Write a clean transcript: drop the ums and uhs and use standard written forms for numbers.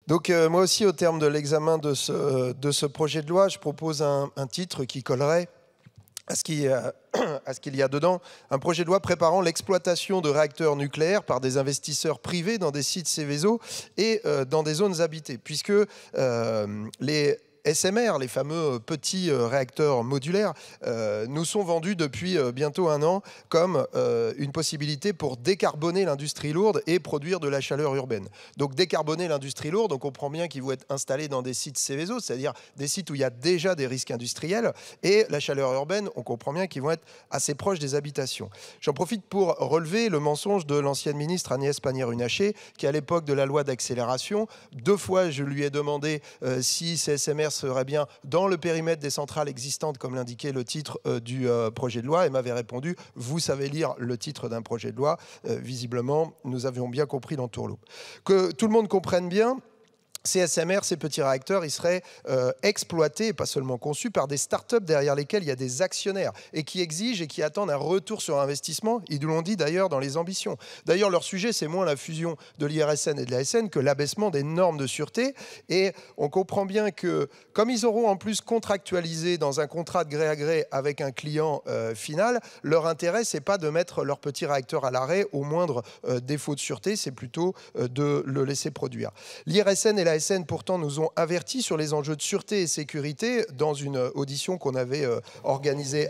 Donc moi aussi, au terme de l'examen de ce projet de loi, je propose un titre qui collerait à ce qu'il y a dedans. Un projet de loi préparant l'exploitation de réacteurs nucléaires par des investisseurs privés dans des sites Céveso et dans des zones habitées. Puisque les SMR, les fameux petits réacteurs modulaires, nous sont vendus depuis bientôt un an comme une possibilité pour décarboner l'industrie lourde et produire de la chaleur urbaine. Donc décarboner l'industrie lourde, on comprend bien qu'ils vont être installés dans des sites Céveso, c'est-à-dire des sites où il y a déjà des risques industriels, et la chaleur urbaine, on comprend bien qu'ils vont être assez proches des habitations. J'en profite pour relever le mensonge de l'ancienne ministre Agnès Pannier-Runacher, qui à l'époque de la loi d'accélération, 2 fois je lui ai demandé si ces SMR serait bien dans le périmètre des centrales existantes, comme l'indiquait le titre du projet de loi, et m'avait répondu « Vous savez lire le titre d'un projet de loi ». Visiblement, nous avions bien compris l'entourloupe. Que tout le monde comprenne bien, ces SMR, ces petits réacteurs, ils seraient exploités, et pas seulement conçus, par des startups derrière lesquelles il y a des actionnaires et qui exigent et qui attendent un retour sur investissement. Ils nous l'ont dit d'ailleurs dans les ambitions. D'ailleurs, leur sujet, c'est moins la fusion de l'IRSN et de l'ASN que l'abaissement des normes de sûreté. Et on comprend bien que, comme ils auront en plus contractualisé dans un contrat de gré à gré avec un client final, leur intérêt, c'est pas de mettre leur petit réacteur à l'arrêt au moindre défaut de sûreté, c'est plutôt de le laisser produire. L'IRSN et la SN pourtant nous ont avertis sur les enjeux de sûreté et sécurité dans une audition qu'on avait organisée